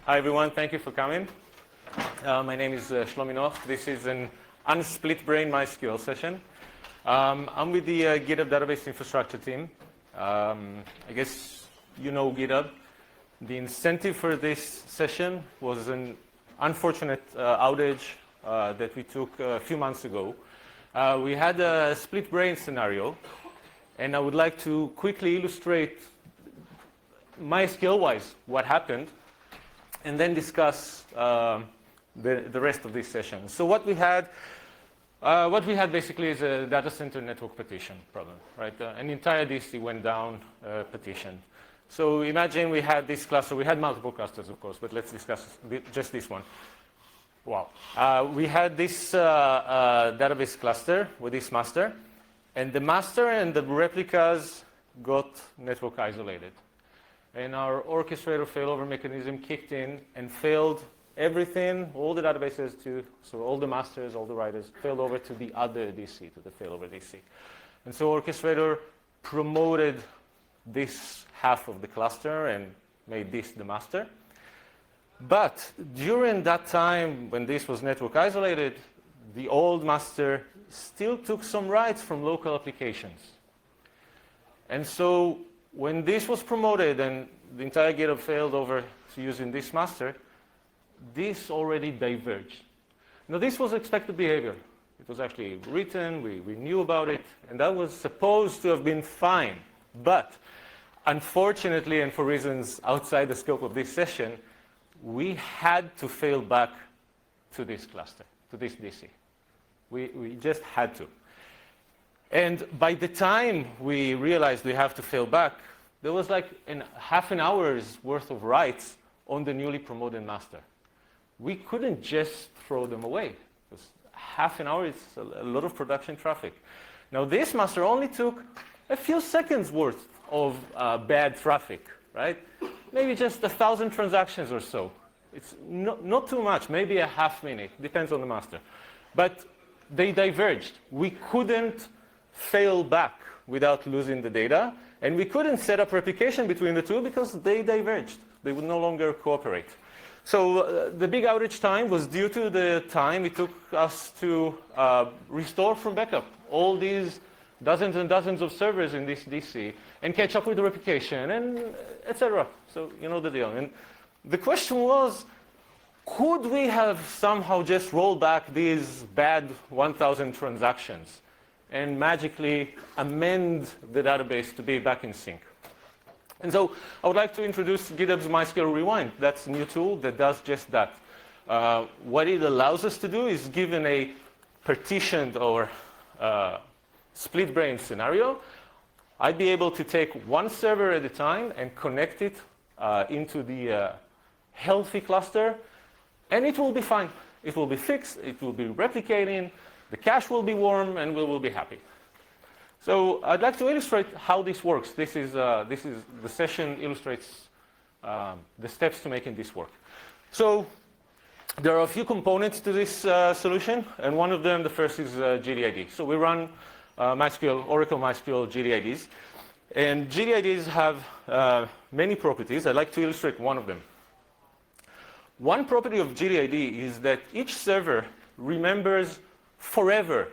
Hi everyone, thank you for coming. My name is Shlomi Noach. This is an unsplit brain MySQL session. I'm with the GitHub database infrastructure team. I guess you know GitHub. The incentive for this session was an unfortunate outage that we took a few months ago. We had a split brain scenario, and I would like to quickly illustrate MySQL-wise what happened, and then discuss the rest of this session. So what we had basically is a data center network partition problem, right? An entire DC went down partition. So imagine we had this cluster. We had multiple clusters, of course, but let's discuss just this one. Wow. We had this database cluster with this master, and the master and the replicas got network isolated. And our orchestrator failover mechanism kicked in and failed everything, all the databases so all the masters, all the writers, failed over to the other DC, to the failover DC. And so orchestrator promoted this half of the cluster and made this the master. But during that time, when this was network isolated, the old master still took some writes from local applications. And so when this was promoted and the entire GitHub failed over to using this master, this already diverged. Now, this was expected behavior. It was actually written, we knew about it, and that was supposed to have been fine. But unfortunately, and for reasons outside the scope of this session, we had to fail back to this cluster, to this DC. We just had to. And by the time we realized we have to fail back, there was like half an hour's worth of writes on the newly promoted master. We couldn't just throw them away. Because half an hour is a lot of production traffic. Now, this master only took a few seconds worth of bad traffic, right? Maybe just 1,000 transactions or so. It's not too much, maybe a half minute, depends on the master. But they diverged. We couldn't fail back without losing the data, and we couldn't set up replication between the two because they diverged. They would no longer cooperate. So the big outage time was due to the time it took us to restore from backup all these dozens and dozens of servers in this DC and catch up with the replication and etc. So you know the deal. And the question was, could we have somehow just rolled back these bad 1,000 transactions and magically amend the database to be back in sync? And so I would like to introduce GitHub's MySQL Rewind. That's a new tool that does just that. What it allows us to do is, given a partitioned or split brain scenario, I'd be able to take one server at a time and connect it into the healthy cluster, and it will be fine. It will be fixed, it will be replicating, the cache will be warm, and we will be happy. So I'd like to illustrate how this works. This is the session illustrates the steps to making this work. So there are a few components to this solution, and one of them, the first is GDID. So we run Oracle MySQL GDIDs, and GDIDs have many properties. I'd like to illustrate one of them. One property of GDID is that each server remembers forever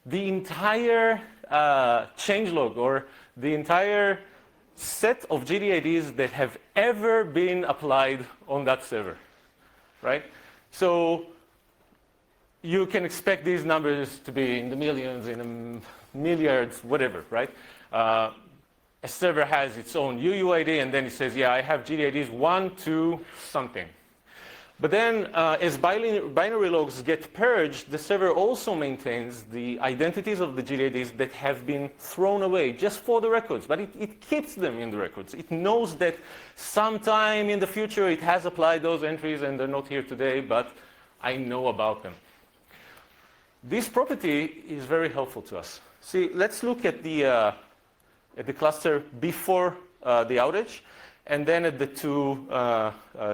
the entire changelog or the entire set of GDIDs that have ever been applied on that server, right? So you can expect these numbers to be in the millions, in the milliards, whatever, right? A server has its own UUID, and then it says, yeah, I have GDIDs 1, 2, something. But then, as binary logs get purged, the server also maintains the identities of the GDIDs that have been thrown away just for the records, but it keeps them in the records. It knows that sometime in the future it has applied those entries and they're not here today, but I know about them. This property is very helpful to us. See, let's look at the cluster before the outage and then at the two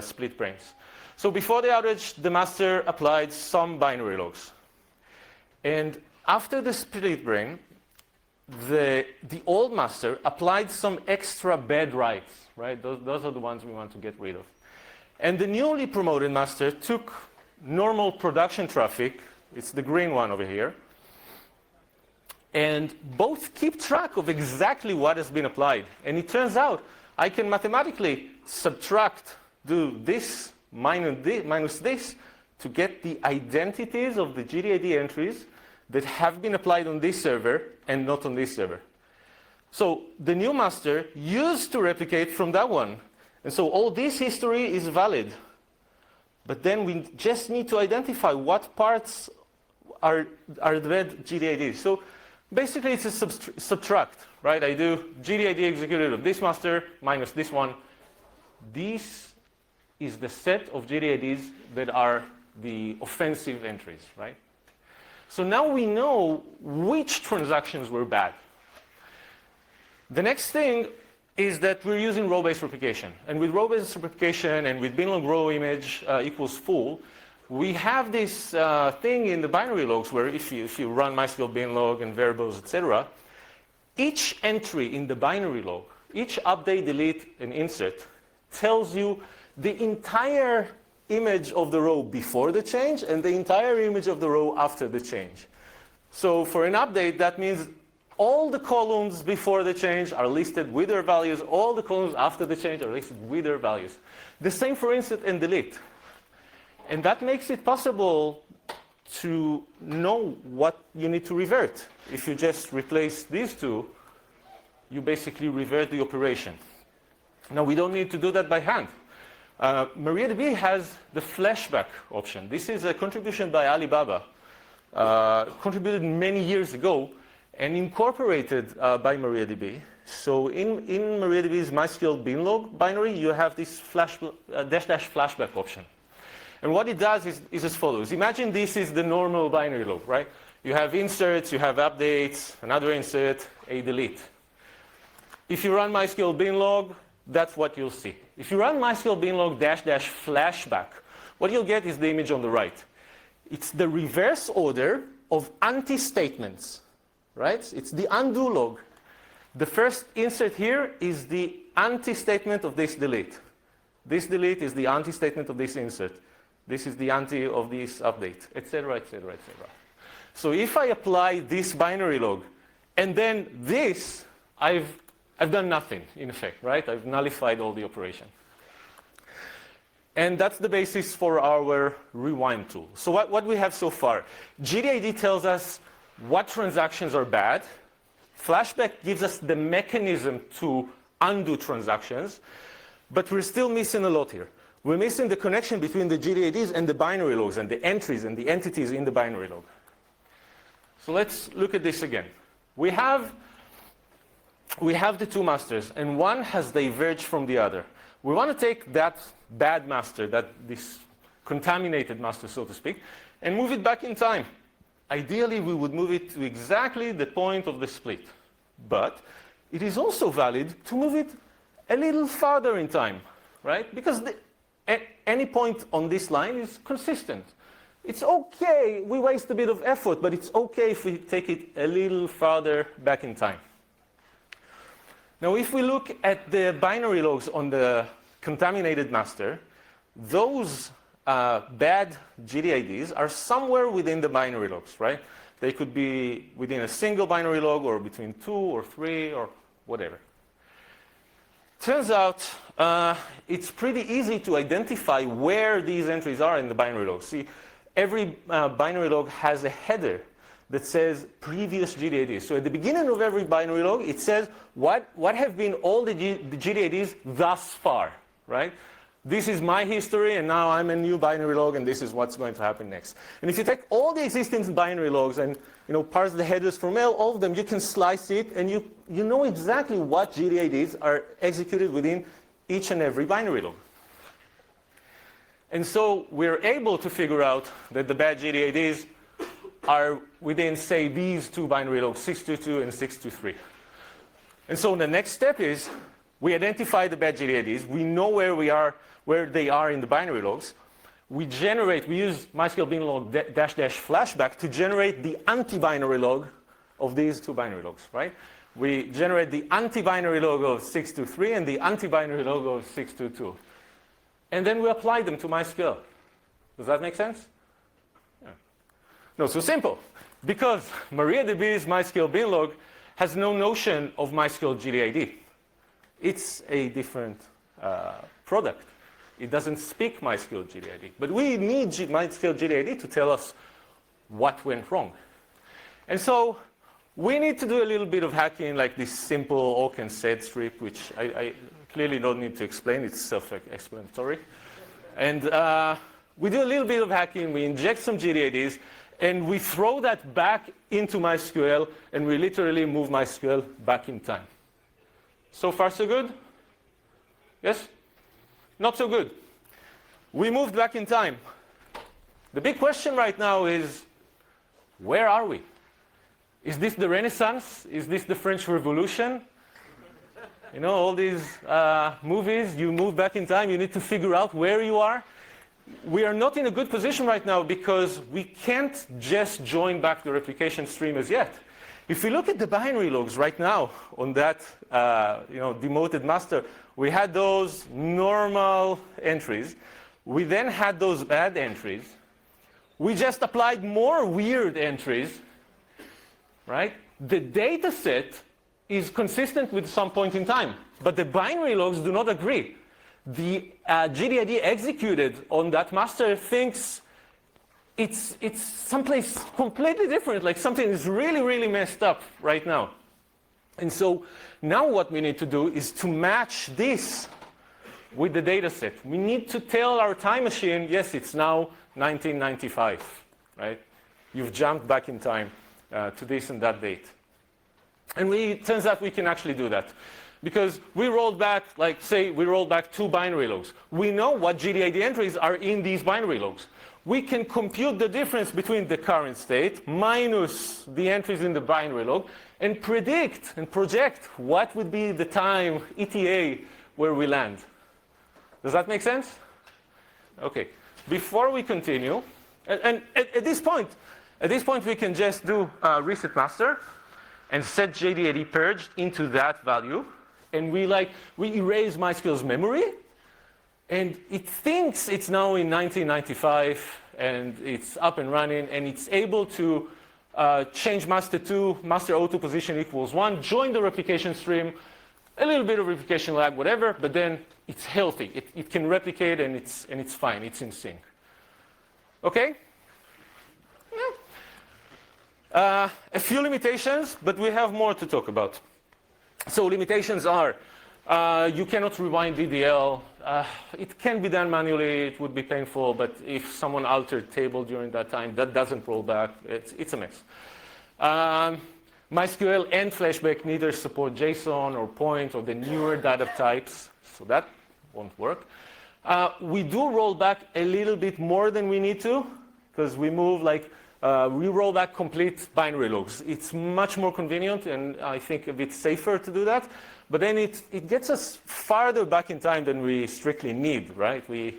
split brains. So before the outage, the master applied some binary logs. And after the split brain, the old master applied some extra bad writes, right? Those are the ones we want to get rid of. And the newly promoted master took normal production traffic, it's the green one over here, and both keep track of exactly what has been applied. And it turns out I can mathematically subtract, do this minus this to get the identities of the GDID entries that have been applied on this server and not on this server. So the new master used to replicate from that one. And so all this history is valid. But then we just need to identify what parts are the bad GDIDs. So basically it's a subtract, right? I do GDID executed of this master minus this one. This is the set of GDIDs that are the offensive entries, right? So now we know which transactions were bad. The next thing is that we're using row-based replication. And with row-based replication and with binlog row image equals full, we have this thing in the binary logs where if you run MySQL binlog and variables, etc., each entry in the binary log, each update, delete, and insert tells you the entire image of the row before the change and the entire image of the row after the change. So for an update, that means all the columns before the change are listed with their values. All the columns after the change are listed with their values. The same for insert and delete. And that makes it possible to know what you need to revert. If you just replace these two, you basically revert the operation. Now, we don't need to do that by hand. MariaDB has the flashback option. This is a contribution by Alibaba, contributed many years ago, and incorporated by MariaDB. So in MariaDB's MySQL binlog binary, you have this dash flashback option. And what it does is as follows. Imagine this is the normal binary log, right? You have inserts, you have updates, another insert, a delete. If you run MySQL binlog, that's what you'll see. If you run MySQL binlog dash flashback, what you'll get is the image on the right. It's the reverse order of anti-statements. Right? It's the undo log. The first insert here is the anti-statement of this delete. This delete is the anti-statement of this insert. This is the anti of this update, etc., etc., etc. So if I apply this binary log and then this, I've done nothing, in effect, right? I've nullified all the operation. And that's the basis for our rewind tool. So what we have so far, GDID tells us what transactions are bad. Flashback gives us the mechanism to undo transactions, but we're still missing a lot here. We're missing the connection between the GDIDs and the binary logs and the entries and the entities in the binary log. So let's look at this again. We have the two masters, and one has diverged from the other. We want to take that bad master, this contaminated master, so to speak, and move it back in time. Ideally, we would move it to exactly the point of the split. But it is also valid to move it a little farther in time, right? Because any point on this line is consistent. It's okay, we waste a bit of effort, but it's okay if we take it a little farther back in time. Now, if we look at the binary logs on the contaminated master, those bad GDIDs are somewhere within the binary logs, right? They could be within a single binary log or between 2 or 3 or whatever. Turns out it's pretty easy to identify where these entries are in the binary log. See, every binary log has a header that says previous GDIDs. So at the beginning of every binary log, it says what have been all the GDIDs thus far, right? This is my history, and now I'm a new binary log, and this is what's going to happen next. And if you take all the existing binary logs and parse the headers from all of them, you can slice it, and you know exactly what GDIDs are executed within each and every binary log. And so we're able to figure out that the bad GDIDs are within, say, these two binary logs, 622 and 623. And so the next step is we identify the bad GDIDs. We know where they are in the binary logs. We use MySQL binlog dash flashback to generate the anti-binary log of these two binary logs, right? We generate the anti-binary log of 623 and the anti-binary log of 622. and then we apply them to MySQL. Does that make sense? Yeah. No, so simple. Because MariaDB's MySQL binlog has no notion of MySQL GDID. It's a different product. It doesn't speak MySQL GDID. But we need MySQL GDID to tell us what went wrong. And so we need to do a little bit of hacking, like this simple awk and set script, which I clearly don't need to explain. It's self-explanatory. And we do a little bit of hacking. We inject some GDIDs, and we throw that back into MySQL, and we literally move MySQL back in time. So far, so good? Yes? Not so good. We moved back in time. The big question right now is, where are we? Is this the Renaissance? Is this the French Revolution? You know, all these movies, you move back in time, you need to figure out where you are. We are not in a good position right now because we can't just join back the replication stream as yet. If we look at the binary logs right now on that demoted master, we had those normal entries. We then had those bad entries. We just applied more weird entries, right? The data set is consistent with some point in time, but the binary logs do not agree. The GDID executed on that master thinks it's someplace completely different, like something is really, really messed up right now. And so now what we need to do is to match this with the data set. We need to tell our time machine, yes, it's now 1995, right? You've jumped back in time to this and that date. And it turns out we can actually do that. Because we rolled back, like say, we rolled back 2 binary logs. We know what GDID entries are in these binary logs. We can compute the difference between the current state minus the entries in the binary log and predict and project what would be the time ETA where we land. Does that make sense? Okay. Before we continue, and at this point we can just do reset master and set GDID purged into that value. And we erase MySQL's memory, and it thinks it's now in 1995, and it's up and running, and it's able to change master 2, master O2 position equals 1, join the replication stream, a little bit of replication lag, whatever, but then it's healthy. It can replicate, and it's fine. It's in sync. Okay? Yeah. A few limitations, but we have more to talk about. So limitations are, you cannot rewind DDL. It can be done manually. It would be painful, but if someone altered table during that time, that doesn't roll back. It's a mess. MySQL and Flashback neither support JSON or point or the newer data types, so that won't work. We do roll back a little bit more than we need to, because we move we roll back complete binary logs. It's much more convenient and I think a bit safer to do that. But then it gets us farther back in time than we strictly need, right? We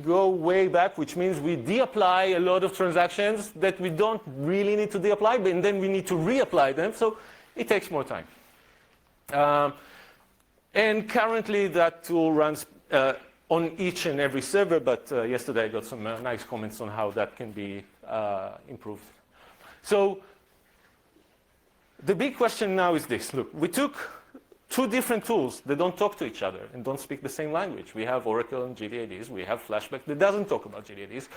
go way back, which means we de-apply a lot of transactions that we don't really need to de-apply, and then we need to reapply them. So it takes more time. And currently that tool runs on each and every server, but yesterday I got some nice comments on how that can be improved. So the big question now is this. Look, we took 2 different tools that don't talk to each other and don't speak the same language. We have Oracle and GDIDs. We have Flashback that doesn't talk about GDIDs.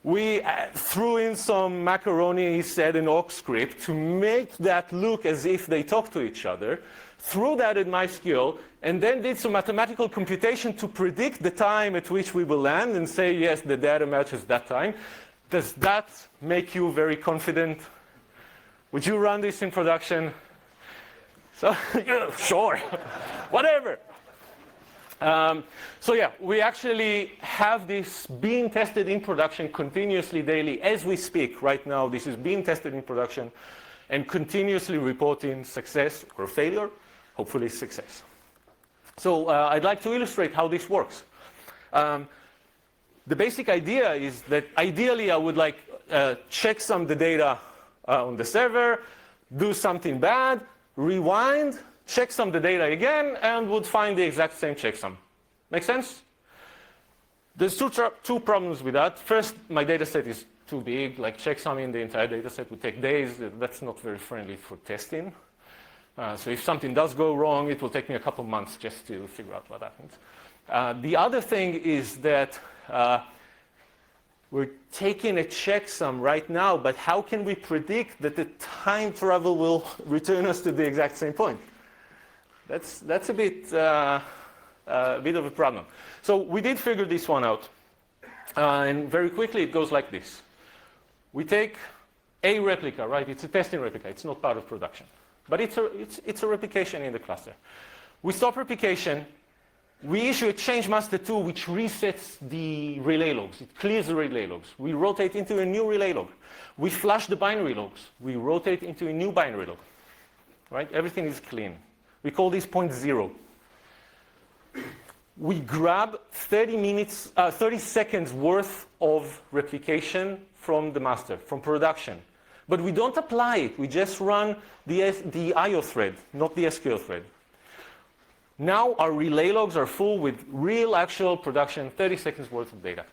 We threw in some macaroni, set and awk script to make that look as if they talk to each other. Threw that in MySQL, and then did some mathematical computation to predict the time at which we will land and say, yes, the data matches that time. Does that make you very confident? Would you run this in production? So, yeah, sure, whatever. So yeah, we actually have this being tested in production continuously daily as we speak. Right now, this is being tested in production and continuously reporting success or failure, hopefully success. So I'd like to illustrate how this works. The basic idea is that ideally I would check some of the data on the server, do something bad, rewind, check some of the data again, and would find the exact same checksum. Make sense? There's two problems with that. First, my data set is too big. Like checksumming the entire data set would take days. That's not very friendly for testing. So if something does go wrong, it will take me a couple months just to figure out what happens. The other thing is that we're taking a checksum right now, but how can we predict that the time travel will return us to the exact same point? That's a bit of a problem. So we did figure this one out. And very quickly, it goes like this. We take a replica, right? It's a testing replica. It's not part of production. But it's a replication in the cluster. We stop replication. We issue a change master tool which resets the relay logs. It clears the relay logs. We rotate into a new relay log. We flush the binary logs. We rotate into a new binary log. Right? Everything is clean. We call this point 0. We grab 30 seconds worth of replication from the master, from production. But we don't apply it. We just run the IO thread, not the SQL thread. Now our relay logs are full with real, actual production, 30 seconds worth of data.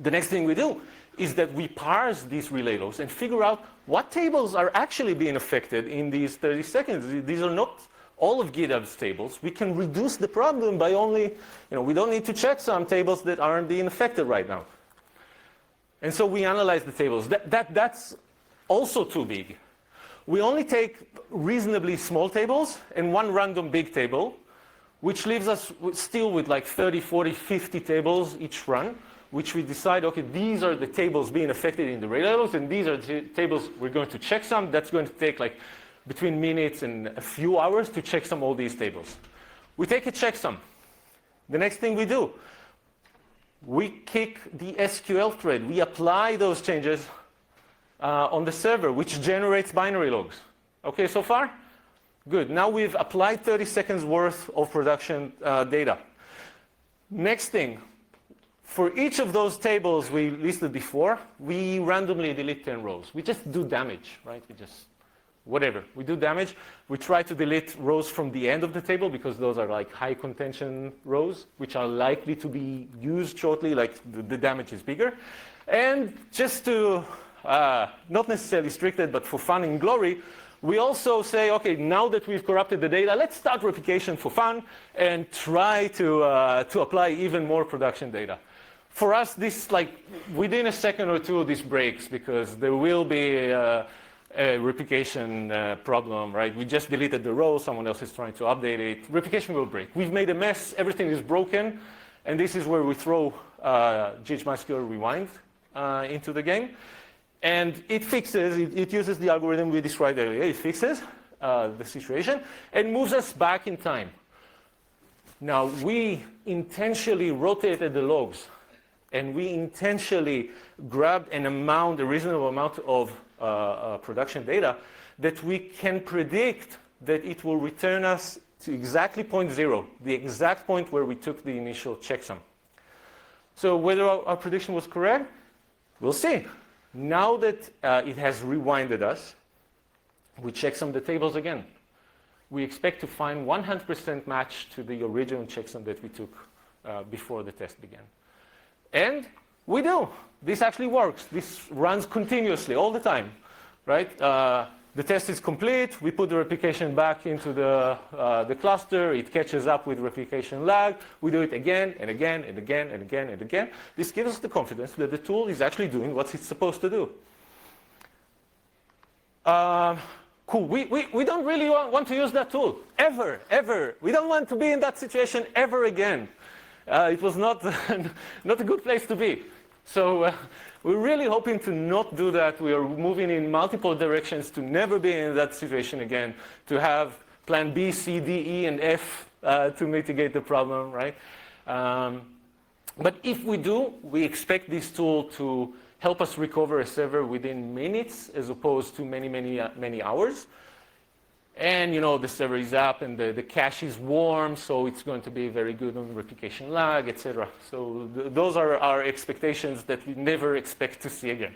The next thing we do is that we parse these relay logs and figure out what tables are actually being affected in these 30 seconds. These are not all of GitHub's tables. We can reduce the problem by only, we don't need to check some tables that aren't being affected right now. And so we analyze the tables. That's also too big. We only take reasonably small tables and one random big table, which leaves us still with like 30, 40, 50 tables each run, which we decide, okay, these are the tables being affected in the relay logs, and these are the tables we're going to checksum. That's going to take like between minutes and a few hours to checksum all these tables. We take a checksum. The next thing we do, we kick the SQL thread. We apply those changes on the server, which generates binary logs. Okay, so far? Good. Now we've applied 30 seconds worth of production data. Next thing, for each of those tables we listed before, we randomly delete 10 rows. We just do damage, right? Whatever. We do damage. We try to delete rows from the end of the table because those are like high contention rows, which are likely to be used shortly, like the damage is bigger. And just to not necessarily restricted, but for fun and glory, we also say, okay, now that we've corrupted the data, let's start replication for fun and try to apply even more production data. For us, this, like, within a second or two, this breaks because there will be a replication problem, right? We just deleted the row, someone else is trying to update it. Replication will break. We've made a mess, everything is broken, and this is where we throw MySQL Rewind into the game. And it fixes, it uses the algorithm we described earlier. It fixes the situation and moves us back in time. Now, we intentionally rotated the logs, and we intentionally grabbed a reasonable amount of production data that we can predict that it will return us to exactly point 0, the exact point where we took the initial checksum. So whether our prediction was correct, we'll see. Now that it has rewinded us, we checksum the tables again. We expect to find 100% match to the original checksum that we took before the test began. And we do. This actually works. This runs continuously all the time, right? The test is complete. We put the replication back into the cluster. It catches up with replication lag. We do it again and again and again and again and again. This gives us the confidence that the tool is actually doing what it's supposed to do. Cool. We don't really want to use that tool, ever, ever. We don't want to be in that situation ever again. It was not a good place to be. So we're really hoping to not do that. We are moving in multiple directions to never be in that situation again, to have plan B, C, D, E, and F to mitigate the problem, right? But if we do, we expect this tool to help us recover a server within minutes as opposed to many hours. And the server is up and the cache is warm, so it's going to be very good on replication lag, etc. So those are our expectations that we never expect to see again.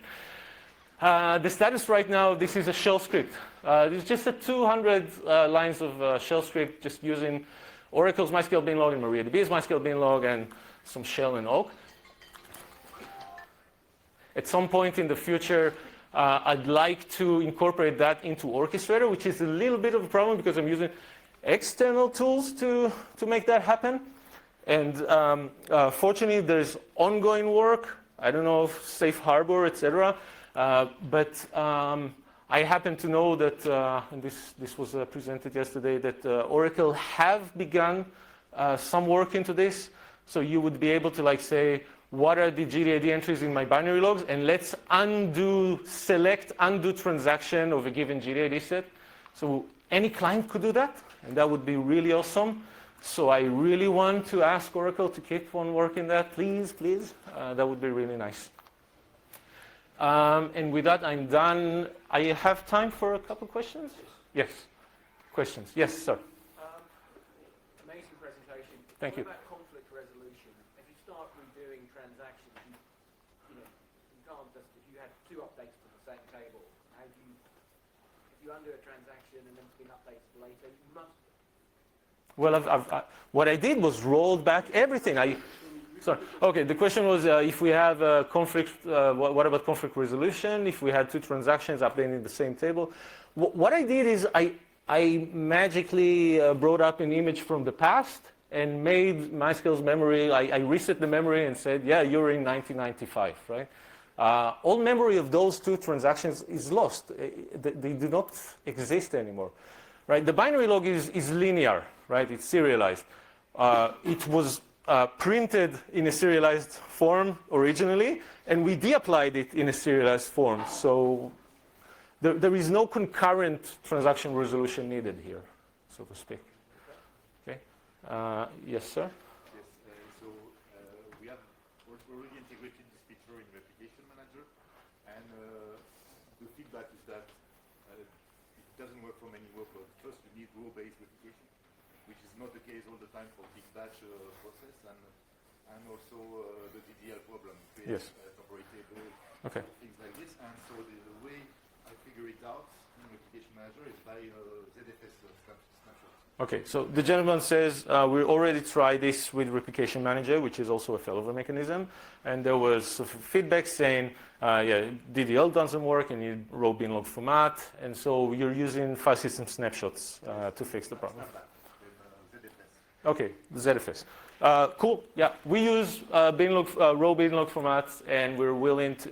The status right now, this is a shell script. It's just a 200 lines of shell script, just using Oracle's MySQL binlog and MariaDB's MySQL binlog and some shell and awk. At some point in the future, I'd like to incorporate that into Orchestrator, which is a little bit of a problem because I'm using external tools to make that happen. And fortunately, there's ongoing work. I don't know if Safe Harbor, etc. But I happen to know that, and this was presented yesterday, that Oracle have begun some work into this. So you would be able to like say, what are the GDAD entries in my binary logs? And let's select undo transaction of a given GDAD set. So any client could do that, and that would be really awesome. So I really want to ask Oracle to keep on working that, please, please. That would be really nice. And with that, I'm done. I have time for a couple questions? Yes. Questions? Yes, sir. Amazing presentation. Thank you. What about conflict resolution? If you start redoing transactions, you can't just, if you had two updates to the same table, if you undo a transaction and then it's been updated later, you must. Well, what I did was rolled back everything. Sorry. Okay, the question was if we have a conflict, what about conflict resolution? If we had two transactions updating the same table. What I did is I magically brought up an image from the past and made MySQL's memory, I reset the memory and said, yeah, you're in 1995, right? All memory of those two transactions is lost. They do not exist anymore, right? The binary log is linear, right? It's serialized. It was printed in a serialized form originally, and we de-applied it in a serialized form. So there is no concurrent transaction resolution needed here, so to speak. Okay. Yes, sir? Yes, we have already integrated this feature in the application manager, and the feedback is that it doesn't work for many workloads. First, you need rule-based replication, which is not the case all the time for big batch process, and also the DDL problem, yes. Temporary table, okay. Things like this. And so the way I figure it out in the application manager is by ZFS snapshot. Okay, so the gentleman says we already tried this with replication manager, which is also a failover mechanism, and there was feedback saying, yeah, DDL doesn't work, and you row binlog format, and so you're using file system snapshots to fix the problem. Okay, the ZFS. Cool. Yeah, we use row binlog formats, and we're willing to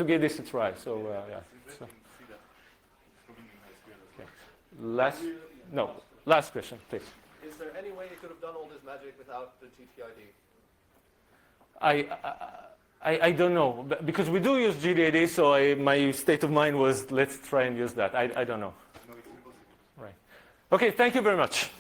give this a try. So yeah. So. Okay. Last question, please. Is there any way you could have done all this magic without the GTID? I don't know, because we do use GDAD, so my state of mind was let's try and use that. I don't know. Right. Okay, thank you very much.